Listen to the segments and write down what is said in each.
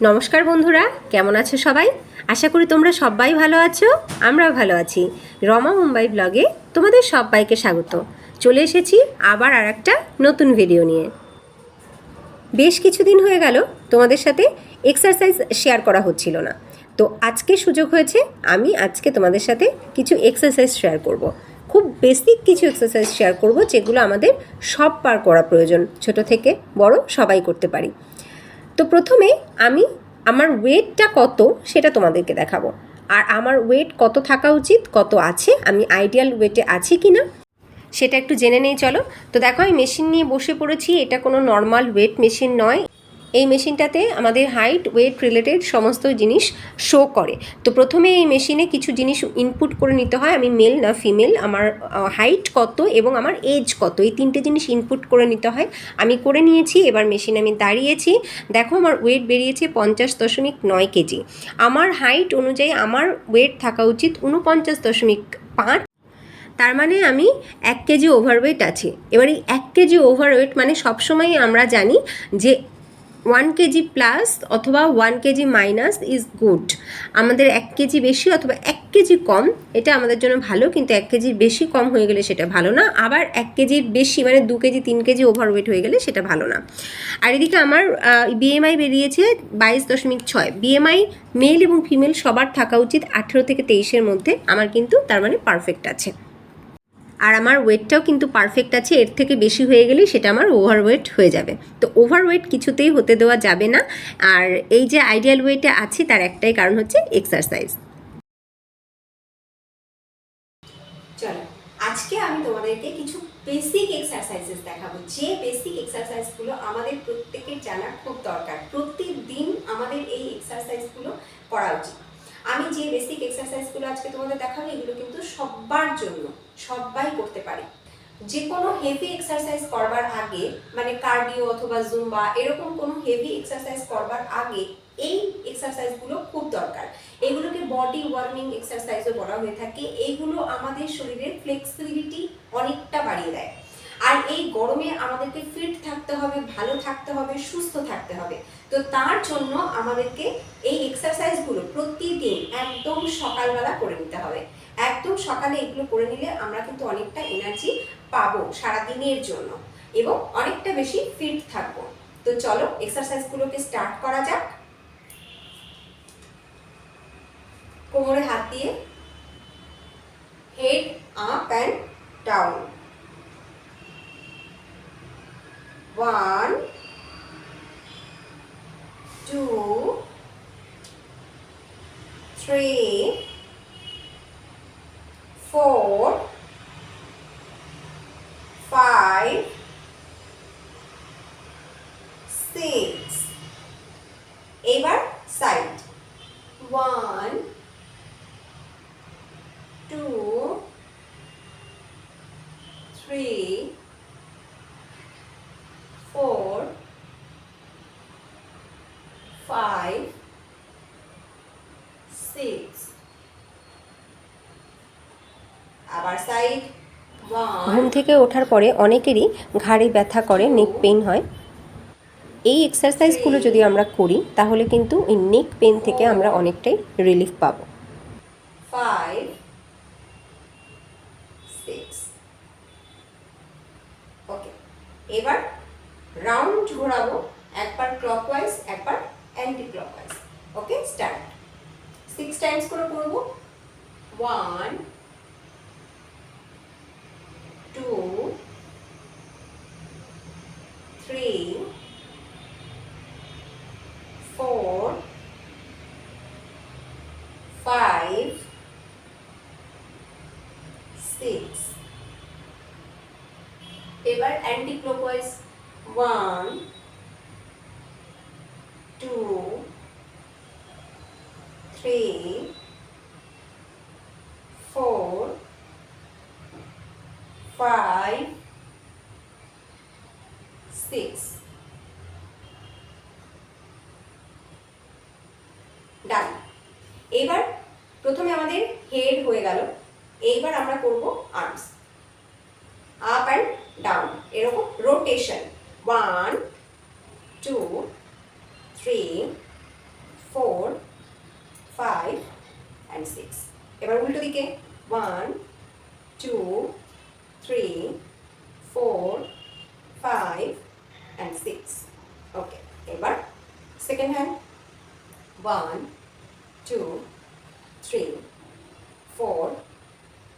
নমস্কার বন্ধুরা, কেমন আছো সবাই? আশা করি তোমরা সবাই ভালো আছো। আমরাও ভালো আছি। রমা মুম্বাই ব্লগে তোমাদের সবাইকে স্বাগত। চলে এসেছি আবার আর একটা নতুন ভিডিও নিয়ে। বেশ কিছুদিন হয়ে গেল তোমাদের সাথে এক্সারসাইজ শেয়ার করা হচ্ছিল না, তো আজকে সুযোগ হয়েছে। আমি আজকে তোমাদের সাথে কিছু এক্সারসাইজ শেয়ার করব। খুব বেসিক কিছু এক্সারসাইজ শেয়ার করব, যেগুলো আমাদের সববার করা প্রয়োজন, ছোট থেকে বড় সবাই করতে পারি। তো প্রথমে আমি আমার ওয়েটটা কত সেটা তোমাদেরকে দেখাবো, আর আমার ওয়েট কত থাকা উচিত, কত আছে, আমি আইডিয়াল ওয়েটে আছি কি না সেটা একটু জেনে নেই। চলো। তো দেখো, আমি মেশিন নিয়ে বসে পড়েছি। এটা কোনো নর্মাল ওয়েট মেশিন নয়। এই মেশিনটাতে আমাদের হাইট ওয়েট রিলেটেড সমস্ত জিনিস শো করে। তো প্রথমে এই মেশিনে কিছু জিনিস ইনপুট করে নিতে হয়। আমি মেল না ফিমেল, আমার হাইট কত এবং আমার এজ কত, এই তিনটে জিনিস ইনপুট করে নিতে হয়। আমি করে নিয়েছি। এবার মেশিনে আমি দাঁড়িয়েছি। দেখো, আমার ওয়েট বেরিয়েছে 50.9 কেজি। আমার হাইট অনুযায়ী আমার ওয়েট থাকা উচিত 49.5। তার মানে আমি 1 কেজি ওভারওয়েট আছি। এবার এই 1 কেজি ওভারওয়েট মানে সবসময় আমরা জানি যে 1 কেজি প্লাস অথবা 1 কেজি মাইনাস ইজ গুড। আমাদের 1 কেজি বেশি অথবা 1 কেজি কম এটা আমাদের জন্য ভালো, কিন্তু 1 কেজির বেশি কম হয়ে গেলে সেটা ভালো না। আবার 1 কেজির বেশি মানে 2 কেজি 3 কেজি ওভারওয়েট হয়ে গেলে সেটা ভালো না। আর এদিকে আমার বিএমআই বেরিয়েছে 22.6। বিএমআই মেল এবং ফিমেল সবার থাকা উচিত 18 থেকে 23-এর মধ্যে। আমার কিন্তু তার মানে পারফেক্ট আছে। আর আমার ওয়েটটাও কিন্তু পারফেক্ট আছে। এর থেকে বেশি হয়ে গেলেই সেটা আমার ওভারওয়েট হয়ে যাবে। তো ওভারওয়েট কিছুতেই হতে দেওয়া যাবে না। আর এই যে আইডিয়াল ওয়েটে আছি তার একটাই কারণ হচ্ছে এক্সারসাইজ। চলো, আজকে আমি তোমাদেরকে কিছু বেসিক এক্সারসাইজেস দেখাবো, যে বেসিক এক্সারসাইজগুলো আমাদের প্রত্যেকের জানা খুব দরকার। প্রতিদিন আমাদের এই এক্সারসাইজগুলো করা উচিত। আমি যে বেসিক এক্সারসাইজগুলো আজকে তোমাদের দেখাবো এগুলো কিন্তু সবার জন্য, সবাই করতে পারে। যে কোনো হেভি এক্সারসাইজ করবার আগে, মানে কার্ডিও অথবা জুম্বা এরকম কোনো হেভি এক্সারসাইজ করবার আগে এই এক্সারসাইজগুলো খুব দরকার। এগুলোকে বডি ওয়ার্মিং এক্সারসাইজও বলা হয়ে থাকে। এইগুলো আমাদের শরীরের ফ্লেক্সিবিলিটি অনেকটা বাড়িয়ে দেয়। আর এই গরমে আমাদেরকে ফিট থাকতে হবে, ভালো থাকতে হবে, সুস্থ থাকতে হবে। তো তার জন্য আমাদেরকে এই এক্সারসাইজগুলো প্রতিদিন একদম সকালবেলা করে নিতে হবে। একদম সকালে এগুলো করে নিলে আমরা কিন্তু অনেকটা এনার্জি পাবো সারাদিনের জন্য এবং অনেকটা বেশি ফিট থাকবো। তো চলো এক্সারসাইজগুলোকে স্টার্ট করা যাক। কোমরে হাত দিয়ে হেড আপ অ্যান্ড ডাউন। 1 2 3 4 5 6। এবার সাইড। 1 2 3 4 5 6। আবার সাইড। ঘুম থেকে ওঠার পরে অনেকেরই ঘাড়ে ব্যথা করে, নেক পেইন হয়। এই এক্সারসাইজগুলো যদি আমরা করি তাহলে কিন্তু এই নেক পেইন থেকে আমরা অনেকটাই রিলিফ পাবো। 5 6। ওকে, এবার রাউন্ড ঘোরাবো, একবার ক্লকওয়াইজ একবার অ্যান্টি ক্লকওয়াইজ। ওকে, স্টার্ট। 6 টাইমস করে করব। 1 2 3 4 5 6। এবার অ্যান্টি ক্লকওয়াইজ। 1 2 3 4 5 6। ডান। এবার প্রথমে আমাদের হেড হয়ে গেল, এইবার আমরা করব আর্মস। আপ অ্যান্ড ডাউন, এরকম রোটেশন। 1 2 3 4 5 and 6 এবার উল্টো দিকে 1 2 3 4 5 and 6 ওকে এবার সেকেন্ড হ্যান্ড 1 2 3 4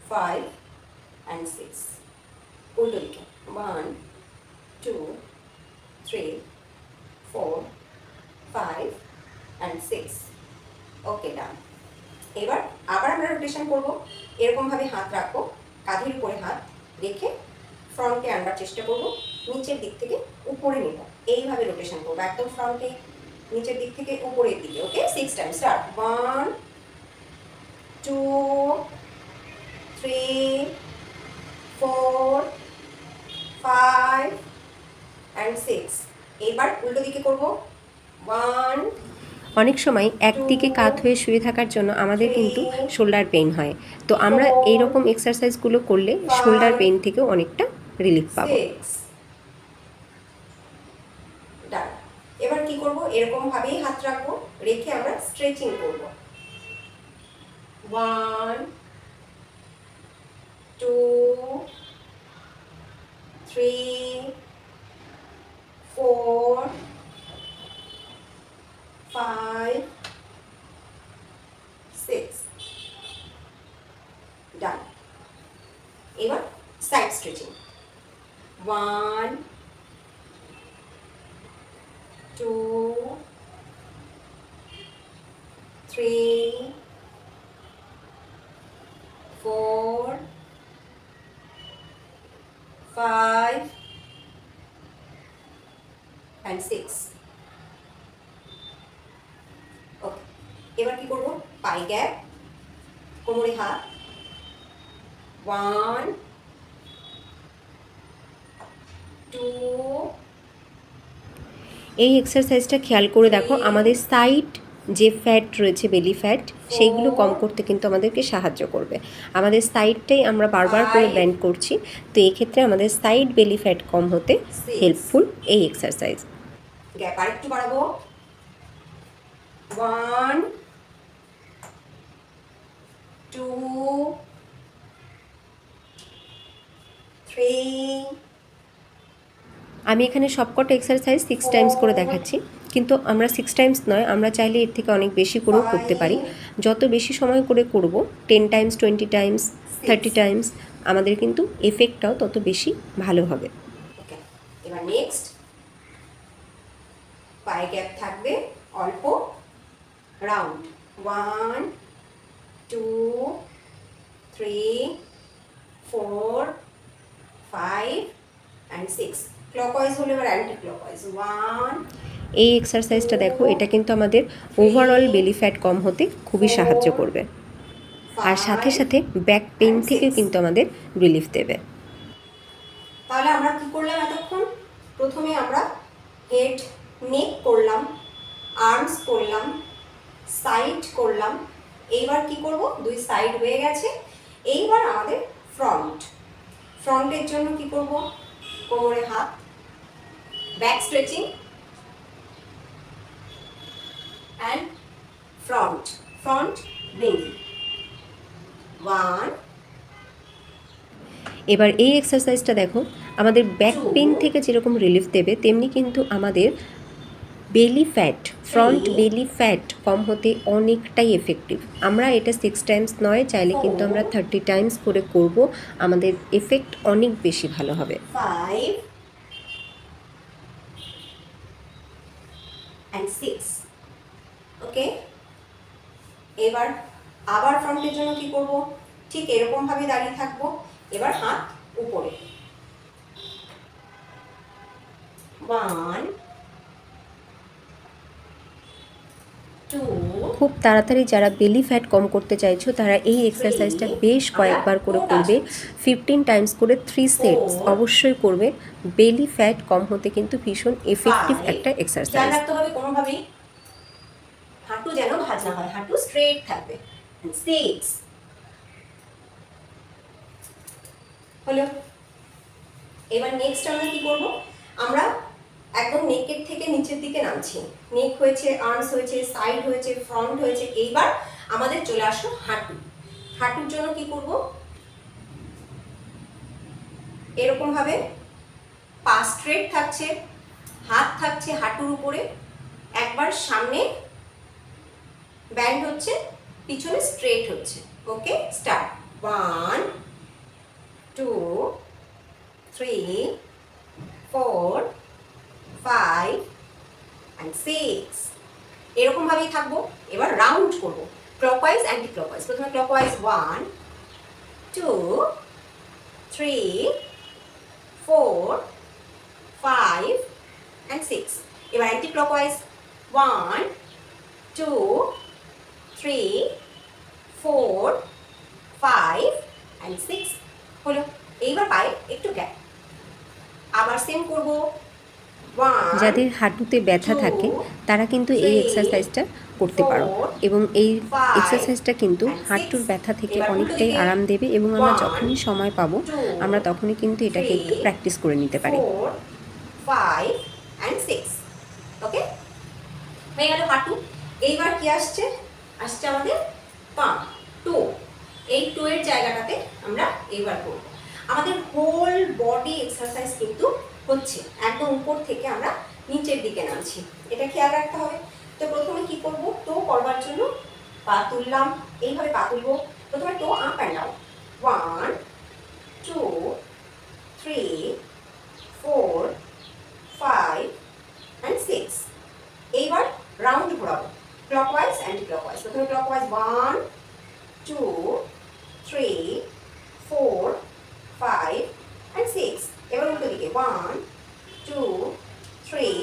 5 and 6 উল্টো দিকে 1 2 3 4 5 and 6 ওকে ডান এবার আবার আমরা রোটেশন করব এরকম ভাবে হাত রাখবো কাঁধের উপরে হাত রেখে ফ্রন্টে আনবার চেষ্টা করব নিচের দিক থেকে উপরে নেব এইভাবে রোটেশন করব একদম ফ্রন্টে নিচের দিক থেকে উপরের দিকে ওকে 6 টাইমস স্টার্ট 1 2 3 4 5 and 6 এবার উল্টো দিকে করব 1 অনেক সময় একদিকে কাত হয়ে শুয়ে থাকার জন্য আমাদের কিন্তু শোল্ডার পেইন হয় তো আমরা এই রকম এক্সারসাইজগুলো করলে শোল্ডার পেইন থেকেও অনেকটা রিলিফ পাবো ডান এবার কি করব এরকম ভাবেই হাত রাখবো রেখে আমরা স্ট্রেচিং করব 1 2 3 4 5 6 ডান এবার সাইড স্ট্রেচিং 1 2 3 4 5 and 6 ওকে এবার কি করব পাই গ্যাপ কোমরে হাত 1 2 এই এক্সারসাইজটা খেয়াল করে দেখো আমাদের সাইড যে ফ্যাট রয়েছে বেলি ফ্যাট সেইগুলো কম করতে কিন্তু আমাদেরকে সাহায্য করবে আমাদের সাইডটাই আমরা বারবার করে ব্যান্ড করছি তো এই ক্ষেত্রে আমাদের সাইড বেলি ফ্যাট কম হতে হেল্পফুল এই এক্সারসাইজ গ্যাপ আরেকটু বাড়াবো 1 2 3 আমি এখানে সবকটা এক্সারসাইজ 6 টাইমস করে দেখাচ্ছি কিন্তু আমরা 6 টাইমস নয় আমরা চাইলে এর থেকে অনেক বেশি করেও করতে পারি যত বেশি সময় করে করব 10 টাইমস 20 টাইমস 30 টাইমস আমাদের কিন্তু এফেক্টটাও তত বেশি ভালো হবে ওকে এবার নেক্সট পায়ে গ্যাপ থাকবে অল্প রাউন্ড 1 2 3 4 5 and 6 ক্লকওয়াইজ হলে এবার অ্যান্টি ক্লকওয়াইজ 1 এই এক্সারসাইজটা দেখো এটা কিন্তু আমাদের ওভারঅল বেলি ফ্যাট কম হতে খুবই সাহায্য করবে আর সাথে সাথে ব্যাক পেইন থেকেও কিন্তু আমাদের রিলিফ দেবে তাহলে আমরা কি করলাম এতক্ষণ প্রথমে আমরা হেড নেক করলাম আর্মস করলাম সাইড করলাম এইবার কি করব দুই সাইড হয়ে গেছে এইবার আমাদের ফ্রন্টের জন্য কি করব কোমরে হাত back stretching and front bending 1 এবার এই এক্সারসাইজটা দেখো আমাদের ব্যাক পেইন থেকে যেরকম রিলিফ দেবে তেমনি কিন্তু আমাদের belly fat front belly fat কম হতে অনেকটাই এফেক্টিভ আমরা এটা 6 টাইমস নয় চাইলে কিন্তু আমরা 30 টাইমস করে করব আমাদের এফেক্ট অনেক বেশি ভালো হবে 5 and 6 ওকে এবার আবার ফ্রন্টের জন্য কি করব ঠিক এরকম ভাবে দাঁড়িয়ে থাকবো এবার হাত উপরে 1 2 খুব তাড়াতাড়ি যারা বেলি ফ্যাট কম করতে চাইছো তারা এই এক্সারসাইজটা বেশ কয়েকবার করে করবে 15 টাইমস করে 3 সেটস অবশ্যই করবে বেলি ফ্যাট কম হতে কিন্তু ভীষণ এফেক্টিভ একটা এক্সারসাইজ খেয়াল রাখতে হবে কোনোভাবেই হাঁটু যেন ভাঁজ না হয় হাঁটু স্ট্রেট থাকবে 6 হলো এবার নেক্সট আমরা কি করব আমরা একদম নেকের থেকে নিচের দিকে নামছি। নেক হয়েছে, আর্মস হয়েছে, সাইড হয়েছে, ফ্রন্ট হয়েছে। এইবার আমাদের চলে আসলো হাঁটু। হাঁটুর জন্য কি করব, এরকম ভাবে পা স্ট্রেট থাকছে, হাত থাকছে হাঁটুর উপরে, একবার সামনে ব্যান্ড হচ্ছে, পিছনে স্ট্রেট হচ্ছে। ওকে, স্টার্ট। 1 2 3 4 5 and 6। এরকম ভাবেই থাকবো। এবার রাউন্ড করব, ক্লকওয়াইজ অ্যান্টি ক্লকওয়াইজ। প্রথমে ক্লকওয়াইজ 1 2 3 4 5 and 6। এবার অ্যান্টি ক্লকওয়াইজ 1 2 3 4 5 and 6 হলো। এইবার পায়ে একটু গ্যাপ, আবার সেম করব। যাদের হাঁটুতে ব্যথা থাকে তারা কিন্তু এই এক্সারসাইজটা করতে পারো, এবং এই এক্সারসাইজটা কিন্তু হাঁটুর ব্যথা থেকে অনেকটাই আরাম দেবে, এবং আমরা যখনই সময় পাবো আমরা তখনই কিন্তু এটাকে একটু প্র্যাকটিস করে নিতে পারি। 5 and 6। ওকে, হয়ে গেল হাঁটু। এইবার কি আসছে, আসছে আমাদের পা, টো। এই টো এর জায়গাটাতে আমরা এইবার করব। আমাদের হোল বডি এক্সারসাইজ কিন্তু হচ্ছে, একদম উপর থেকে আমরা নিচের দিকে নামছি, এটা খেয়াল রাখতে হবে। তো প্রথমে কি করব, টো করবার জন্য পা তুললাম, এইভাবে পা তুলবো। প্রথমে টো আপ অ্যান্ড ডাউন, 1 2 3 4 5 and 6। এইবার রাউন্ড ঘোরাবো, ক্লকওয়াইজ অ্যান্টি ক্লকওয়াইজ। প্রথমে ক্লকওয়াইজ 1 2 3 4 5 and 6। এবার উল্টো দিকে 1 2 3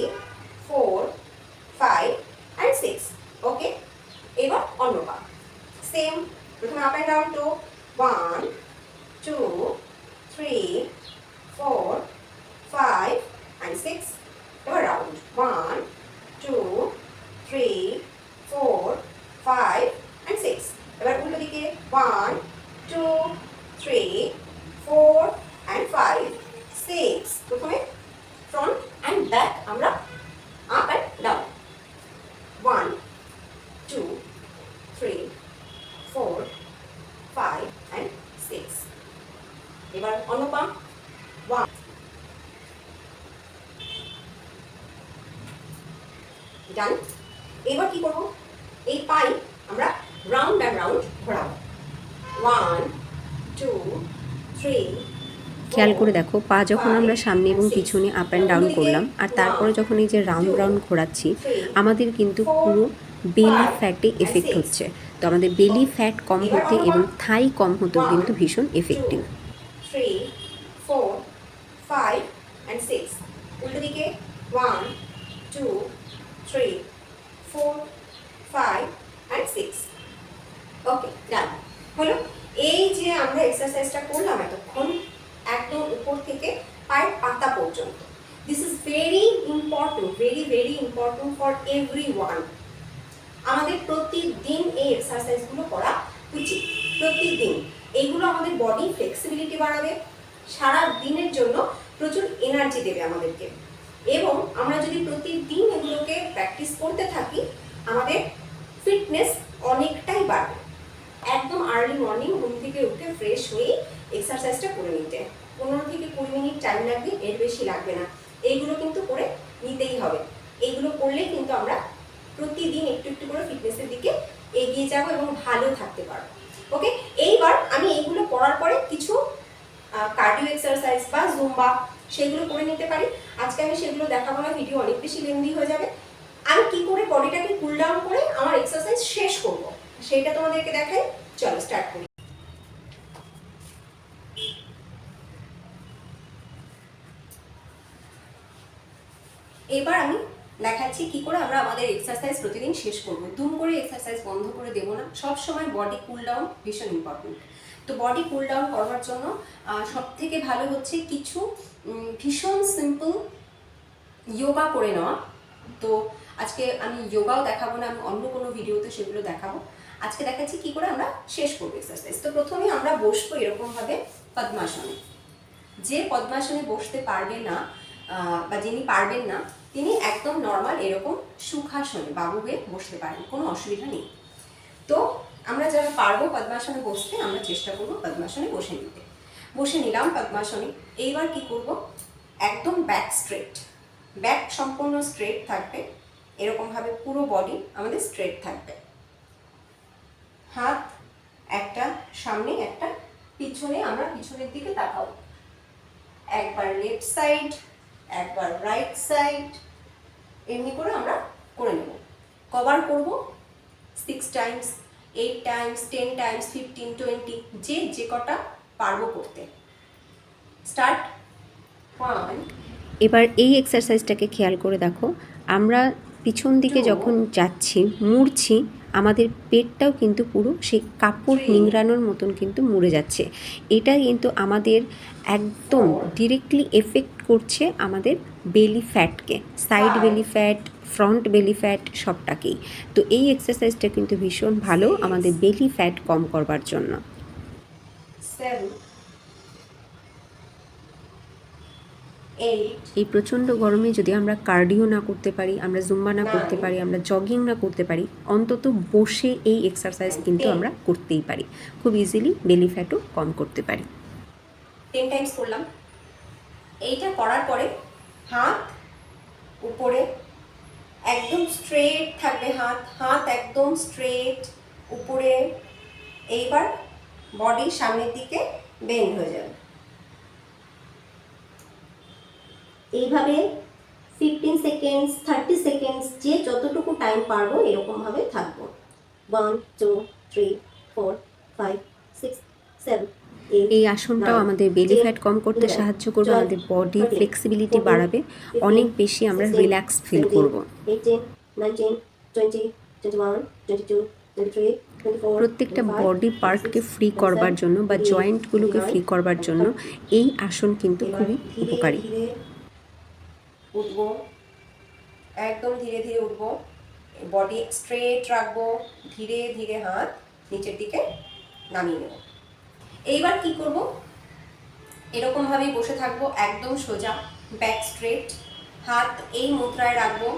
4 5 and 6। ওকে, এবার অন্য পা সেম, প্রথমে up and down, to 1 2 3 4 5 and 6। এবার রাউন্ড 1 2 3 4 5 and 6। এবার উল্টো দিকে 1 2 3 4 and 5 6। প্রথমে ফ্রন্ট অ্যান্ড ব্যাক আমরা আপ অ্যান্ড ডাউন, 1 2 3 4 5 and 6। এবার অন্য পা 1 ডান। এবার কি করব, এই পাই আমরা রাউন্ড অ্যান্ড রাউন্ড ঘোরাবো, 1 2 3। খেয়াল করে দেখো, পা যখন আমরা সামনে এবং পিছনে আপ অ্যান্ড ডাউন করলাম, আর তারপরে যখন এই যে রাউন্ড রাউন্ড ঘোরাচ্ছি, আমাদের কিন্তু পুরো বেলি ফ্যাটে এফেক্ট হচ্ছে। তো আমাদের বেলি ফ্যাট কম হতে এবং থাই কম হতেও কিন্তু ভীষণ এফেক্টিভ। 3 4 5 and 6। উল্টো দিকে 1 2 3 4 5 and 6। ওকে, ডান হলো। এই যে আমরা এক্সারসাইজটা করলাম এতক্ষণ, একদম উপর থেকে পায়ের পাতা পর্যন্ত, this is very important, very very important for everyone. আমাদের প্রতিদিন এই এক্সারসাইজগুলো করা উচিত, প্রতিদিন। এইগুলো আমাদের বডি ফ্লেক্সিবিলিটি বাড়াবে, সারা দিনের জন্য প্রচুর এনার্জি দেবে আমাদেরকে, এবং আমরা যদি প্রতিদিন এগুলোকে প্র্যাকটিস করতে থাকি আমাদের ফিটনেস অনেকটাই বাড়বে। একদম আর্লি মর্নিং ঘুম থেকে উঠে ফ্রেশ হয়ে এক্সারসাইজটা করে নিতে 15 থেকে 20 মিনিট টাইম লাগবে, এর বেশি লাগবে না। এইগুলো কিন্তু করে নিতেই হবে। এইগুলো করলেই কিন্তু আমরা প্রতিদিন একটু একটু করে ফিটনেসের দিকে এগিয়ে যাব এবং ভালো থাকতে পারবো। ওকে, এইবার আমি এইগুলো করার পরে কিছু কার্ডিও এক্সারসাইজ বা জুম্বা সেগুলো করে নিতে পারি। আজকে আমি সেগুলো দেখাবো না, ভিডিও অনেক বেশি লেন্দি হয়ে যাবে। আমি কি করে বডিটাকে কুল ডাউন করে আমার এক্সারসাইজ শেষ করব সেটা তোমাদেরকে দেখাই। চলো স্টার্ট করি। এবার আমি দেখাচ্ছি কি করে আমরা আমাদের এক্সারসাইজ প্রতিদিন শেষ করব। দুম করে এক্সারসাইজ বন্ধ করে দেবো না, সব সময় বডি কুল ডাউন ভীষণ ইম্পর্টেন্ট। তো বডি কুল ডাউন করার জন্য সব থেকে ভালো হচ্ছে কিছু ভীষণ সিম্পল যোগা করে নেওয়া। তো আজকে আমি যোগাও দেখাবো না, আমি অন্য কোনো ভিডিওতে সেগুলো দেখাবো। আজকে দেখাচ্ছি কি করে আমরা শেষ করবো এক্সারসাইজ। তো প্রথমে আমরা বসবো এরকমভাবে পদ্মাসনে। যে পদ্মাসনে বসতে পারবে না বা যিনি পারবেন না, তিনি একদম নর্মাল এরকম সুখাসনে বাবু হয়ে বসতে পারেন, কোনো অসুবিধা নেই। তো আমরা যারা পারবো পদ্মাসনে বসতে, আমরা চেষ্টা করবো পদ্মাসনে বসে নিলাম পদ্মাসনে। এইবার কি করব, একদম ব্যাক স্ট্রেট, ব্যাক সম্পূর্ণ স্ট্রেট থাকবে, এরকমভাবে পুরো বডি আমাদের স্ট্রেট থাকবে। হাত একটা সামনে একটা পিছনে, আমরা পিছনের দিকে তাকাবো। একবার লেফট সাইড, একবার রাইট সাইড, এমনি করে আমরা করে নেব। কভার করব 6 টাইমস, 8 টাইমস, 10 টাইমস, 15, 20, যে কটা পারবো করতে। স্টার্ট। 1। এবার এই এক্সারসাইজটাকে খেয়াল করে দেখো, আমরা পিছন দিকে যখন যাচ্ছি, মুড়ছি, আমাদের পেটটাও কিন্তু পুরো সেই কাপড় নিংড়ানোর মতন কিন্তু মুড়ে যাচ্ছে। এটা কিন্তু আমাদের একদম ডিরেক্টলি এফেক্ট করছে আমাদের বেলি ফ্যাটকে, side belly fat, front belly fat সবটাকেই। তো এই এক্সারসাইজটা কিন্তু ভীষণ ভালো আমাদের বেলি ফ্যাট কম করবার জন্য। 7, 8, এই প্রচণ্ড গরমে যদি আমরা কার্ডিও না করতে পারি, আমরা জুম্বা না করতে পারি, আমরা জগিং না করতে পারি, অন্তত বসে এই এক্সারসাইজ কিন্তু আমরা করতেই পারি। খুব ইজিলি বেলি ফ্যাটও কম করতে পারি। 10 টাইমস করলাম। এইটা করার পরে হাত উপরে একদম স্ট্রেট থাকবে, হাত একদম স্ট্রেট উপরে। এইবার বডি সামনের দিকে বেন্ড হয়ে যাবে। এইভাবে 15 সেকেন্ডস, 30 সেকেন্ডস, যে যতটুকু টাইম পারবো এরকমভাবে থাকবো। 1, 2, 3, 4, 5, 6, 7, 8। এই আসনটাও আমাদের বেলি ফ্যাট কম করতে সাহায্য করবে, আমাদের বডি ফ্লেক্সিবিলিটি বাড়াবে, অনেক বেশি আমরা রিল্যাক্স ফিল করব। 18, 19, 20, 21, 22, 23, 24, প্রত্যেকটা বডি পার্টকে ফ্রি করবার জন্য বা জয়েন্টগুলোকে ফ্রি করবার জন্য এই আসন কিন্তু খুবই উপকারী। উঠবো, একদম ধীরে ধীরে উঠবো, বডি স্ট্রেট রাখবো, ধীরে ধীরে হাত নিচের দিকে নামিয়ে নেব। এইবার কি করব, এরকম ভাবেই বসে থাকবো, একদম সোজা, ব্যাক স্ট্রেট, হাত এই মুদ্রায় রাখবো,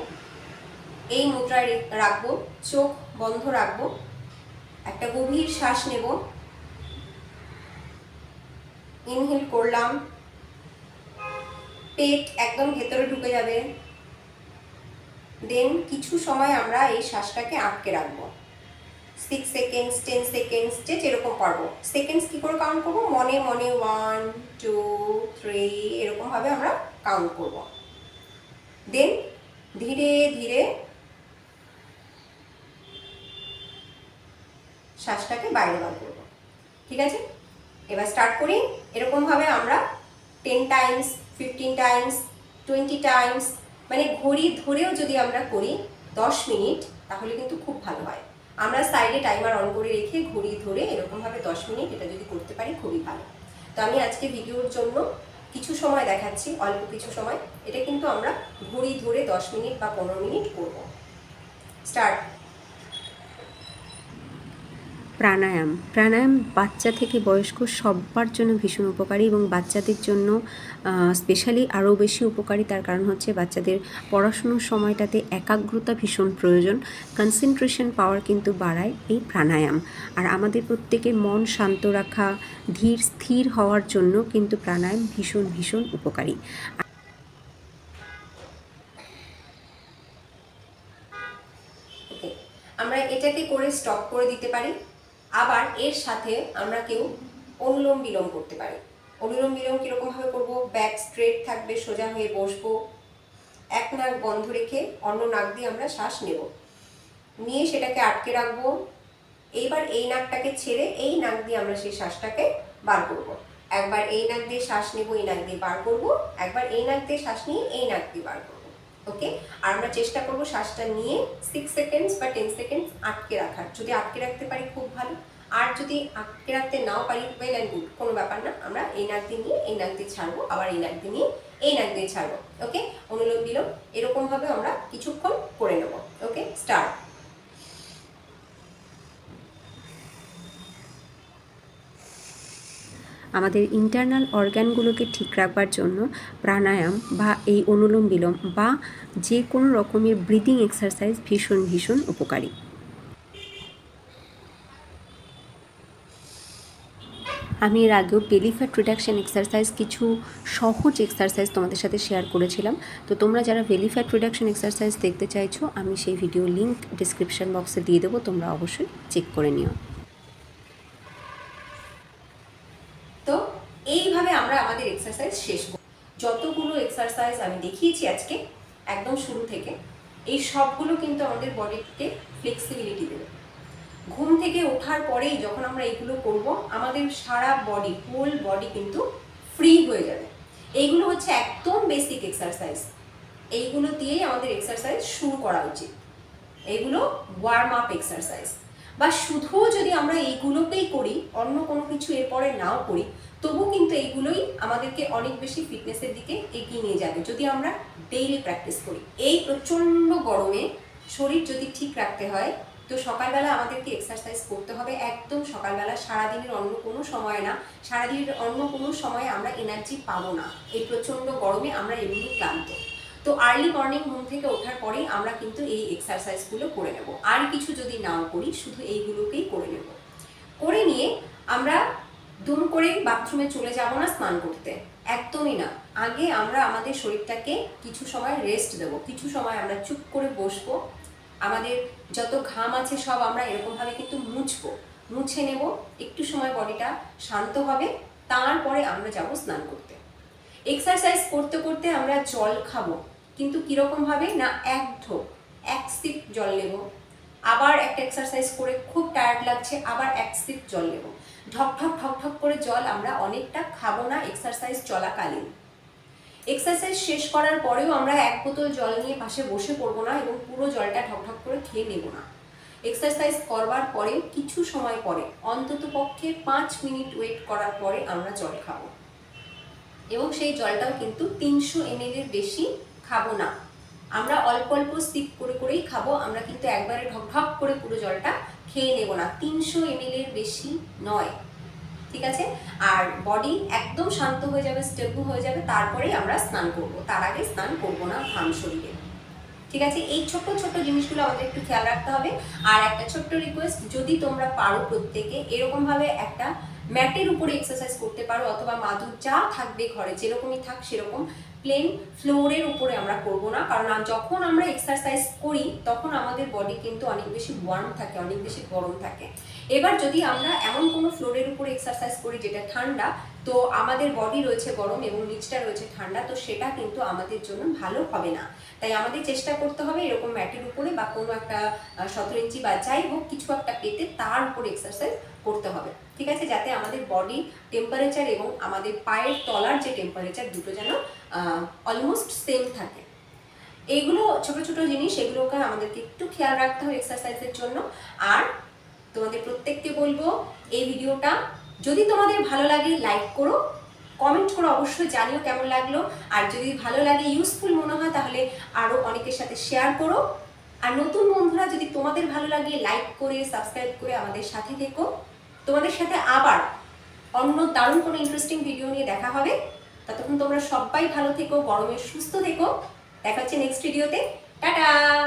এই মুদ্রায় রাখবো, চোখ বন্ধ রাখবো, একটা গভীর শ্বাস নেব, ইনহেল করলাম, পেট একদম ভেতরে ঢুকে যাবে। দেন কিছু সময় আমরা এই শ্বাসটাকে আটকে রাখবো, 6 সেকেন্ডস, 10 সেকেন্ডস, যে যেরকম পারবো। সেকেন্ডস কি করে কাউন্ট করবো, মনে মনে 1, 2, 3 এরকমভাবে আমরা কাউন্ট করব। দেন ধীরে ধীরে শ্বাসটাকে বাইরে বার করবো। ঠিক আছে, এবার স্টার্ট করি। এরকমভাবে আমরা 10 টাইমস, 15 টাইমস, 20 টাইমস, মানে ঘড়ি ধরেও যদি আমরা করি 10 মিনিট, তাহলে কিন্তু খুব ভালো হয়। আমরা সাইডে টাইমার অন করে রেখে ঘড়ি ধরে এরকমভাবে 10 মিনিট এটা যদি করতে পারি খুবই ভালো। তো আমি আজকে ভিডিওর জন্য কিছু সময় দেখাচ্ছি, অল্প কিছু সময়। এটা কিন্তু আমরা ঘড়ি ধরে 10 মিনিট বা 15 মিনিট করব। স্টার্ট। প্রাণায়াম বাচ্চা থেকে বয়স্ক সবার জন্য ভীষণ উপকারী, এবং বাচ্চাদের জন্য স্পেশালি আরও বেশি উপকারী। তার কারণ হচ্ছে বাচ্চাদের পড়াশুনোর সময়টাতে একাগ্রতা ভীষণ প্রয়োজন, কনসেন্ট্রেশন পাওয়ার কিন্তু বাড়ায় এই প্রাণায়াম। আর আমাদের প্রত্যেকের মন শান্ত রাখা, ধীর স্থির হওয়ার জন্য কিন্তু প্রাণায়াম ভীষণ ভীষণ উপকারী। আমরা এটাকে করে স্টপ করে দিতে পারি। আবার এর সাথে আমরা কেউ অনুলোম বিলোম করতে পারি। অনুলোম বিলোম কীরকমভাবে করবো, ব্যাক স্ট্রেট থাকবে, সোজা হয়ে বসবো, এক নাক বন্ধ রেখে অন্য নাক দিয়ে আমরা শ্বাস নেব, নিয়ে সেটাকে আটকে রাখবো। এইবার এই নাকটাকে ছেড়ে এই নাক দিয়ে আমরা সেই শ্বাসটাকে বার করব। একবার এই নাক দিয়ে শ্বাস নেব, এই নাক দিয়ে বার করব, একবার এই নাক দিয়ে শ্বাস নিয়ে এই নাক দিয়ে বার করব। ওকে, আর আমরা চেষ্টা করব শ্বাসটা নিয়ে 6 সেকেন্ডস বা 10 সেকেন্ডস আটকে রাখার। যদি আটকে রাখতে পারি খুব ভালো, আর যদি আটকে রাখতে নাও পারি ওয়েল অ্যান্ড গুড, কোনো ব্যাপার না। আমরা এই নাক দিয়ে নিয়ে এই নাক দিয়ে ছাড়বো, আবার এই নাক দিয়ে নিয়ে এই নাক দিয়ে ছাড়বো। ওকে, অনুলোম বিলোম এরকমভাবে আমরা কিছুক্ষণ করে নেব। ওকে, স্টার্ট। আমাদের ইন্টারনাল অর্গ্যানগুলোকে ঠিক রাখবার জন্য প্রাণায়াম বা এই অনুলোম বিলোম বা যে কোনো রকমের ব্রিদিং এক্সারসাইজ ভীষণ ভীষণ উপকারী। আমি এর আগেও বেলি ফ্যাট রিডাকশন এক্সারসাইজ কিছু সহজ এক্সারসাইজ তোমাদের সাথে শেয়ার করেছিলাম। তো তোমরা যারা বেলি ফ্যাট রিডাকশন এক্সারসাইজ দেখতে চাইছো, আমি সেই ভিডিও লিঙ্ক ডিসক্রিপশন বক্সে দিয়ে দেবো, তোমরা অবশ্যই চেক করে নিও। তো এইভাবে আমরা আমাদের এক্সারসাইজ শেষ করব। যতগুলো এক্সারসাইজ আমি দেখিয়েছি আজকে একদম শুরু থেকে, এই সবগুলো কিন্তু আমাদের বডিতে ফ্লেক্সিবিলিটি দেবে। ঘুম থেকে ওঠার পরেই যখন আমরা এগুলো করব, আমাদের সারা বডি, হোল বডি কিন্তু ফ্রি হয়ে যাবে। এইগুলো হচ্ছে একদম বেসিক এক্সারসাইজ, এইগুলো দিয়েই আমাদের এক্সারসাইজ শুরু করা উচিত। এইগুলো ওয়ার্ম আপ এক্সারসাইজ। বা শুধুও যদি আমরা এইগুলোকেই করি, অন্য কোনো কিছু এরপরে নাও করি, তবু কিন্তু এইগুলোই আমাদেরকে অনেক বেশি ফিটনেসের দিকে এগিয়ে নিয়ে যাবে যদি আমরা ডেইলি প্র্যাকটিস করি। এই প্রচণ্ড গরমে শরীর যদি ঠিক রাখতে হয়, তো সকালবেলা আমাদেরকে এক্সারসাইজ করতে হবে। একদম সকালবেলা, সারাদিনের অন্য কোনো সময় না, সারাদিনের অন্য কোনো সময়ে আমরা এনার্জি পাবো না। এই প্রচণ্ড গরমে আমরা এমনি ক্লান্ত। তো আর্লি মর্নিং ঘুম থেকে ওঠার পরেই আমরা কিন্তু এই এক্সারসাইজগুলো করে নেব। আর কিছু যদি নাও করি, শুধু এইগুলোকেই করে নেব। করে নিয়ে আমরা দুম করে বাথরুমে চলে যাব না স্নান করতে, একদমই না। আগে আমরা আমাদের শরীরটাকে কিছু সময় রেস্ট দেব, কিছু সময় আমরা চুপ করে বসবো। আমাদের যত ঘাম আছে সব আমরা এরকমভাবে কিন্তু মুছে নেব। একটু সময় বডিটা শান্ত হবে, তারপরে আমরা যাব স্নান করতে। এক্সারসাইজ করতে করতে আমরা জল খাবো, কিন্তু কিরকম ভাবে না, এক সিপ জল নেব। আবার একটা এক্সারসাইজ করে খুব টায়ার্ড লাগছে, আবার এক সিপ জল নেব। ঢক ঢক করে জল আমরা অনেকটা খাবো না এক্সারসাইজ চলাকালীন। এক্সারসাইজ শেষ করার পরেও আমরা এক বোতল জল নিয়ে পাশে বসে পড়বো না এবং পুরো জলটা ঢক ঢক করে খেয়ে নেব না। এক্সারসাইজ করবার পরে কিছু সময় পরে, অন্তত পক্ষে 5 মিনিট ওয়েট করার পরে আমরা জল খাবো। এবং সেই জলটাও কিন্তু 300 ml এর বেশি খাবো না। আমরা অল্প অল্প সিপ করে করেই খাবো, আমরা কিন্তু একবারে ঢক ঢক করে পুরো জলটা খেয়ে নেব না। 300 ml এর বেশি নয়, ঠিক আছে? আর বডি একদম শান্ত হয়ে যাবে, স্টেবল হয়ে যাবে, তারপরেই আমরা স্নান করব। তার আগে স্নান করব না ঘাম শরীরে, ঠিক আছে? এই ছোট্ট ছোট্ট জিনিসগুলো আমাদের একটু খেয়াল রাখতে হবে। আর একটা ছোট্ট রিকোয়েস্ট, যদি তোমরা পারো প্রত্যেকে এরকমভাবে একটা ম্যাটের উপরে এক্সারসাইজ করতে পারো, অথবা মাদুর যা থাকবে ঘরে, যেরকমই থাক সেরকম প্লেন ফ্লোরের উপরে আমরা করব না। কারণ যখন আমরা এক্সারসাইজ করি তখন আমাদের বডি কিন্তু অনেক বেশি ওয়ার্ম থাকে, অনেক বেশি গরম থাকে। এবার যদি আমরা এমন কোনো ফ্লোরের উপরে এক্সারসাইজ করি যেটা ঠান্ডা, তো আমাদের বডি রয়েছে গরম এবং নিচটা রয়েছে ঠান্ডা, তো সেটা কিন্তু আমাদের জন্য ভালো হবে না। তাই আমাদের চেষ্টা করতে হবে এরকম ম্যাটের উপরে বা কোনো একটা 17 ইঞ্চি বা যাই হোক কিছু একটা পেতে তার উপরে এক্সারসাইজ করতে হবে, ঠিক আছে? যাতে আমাদের বডি টেম্পারেচার এবং আমাদের পায়ের তলার যে টেম্পারেচার, দুটো যেন অলমোস্ট সেম থাকে। এইগুলো ছোট ছোট জিনিস, এগুলোকে আমাদেরকে একটু খেয়াল রাখতে হবে এক্সারসাইজের জন্য। আর তোমাদের প্রত্যেককে বলবো, এই ভিডিওটা যদি তোমাদের ভালো লাগে লাইক করো, কমেন্ট করো, অবশ্যই জানিও কেমন লাগলো। আর যদি ভালো লাগে, ইউজফুল মনে হয়, তাহলে আরও অনেকের সাথে শেয়ার করো। আর নতুন বন্ধুরা, যদি তোমাদের ভালো লাগে লাইক করে সাবস্ক্রাইব করে আমাদের সাথে থেকো। তোমাদের সাথে আবার অন্য দারুণ কোনো ইন্টারেস্টিং ভিডিও নিয়ে দেখা হবে। ততক্ষণ তোমরা সবাই ভালো থেকো, গরমে সুস্থ থেকো। দেখা হচ্ছে নেক্সট ভিডিওতে। টাটা।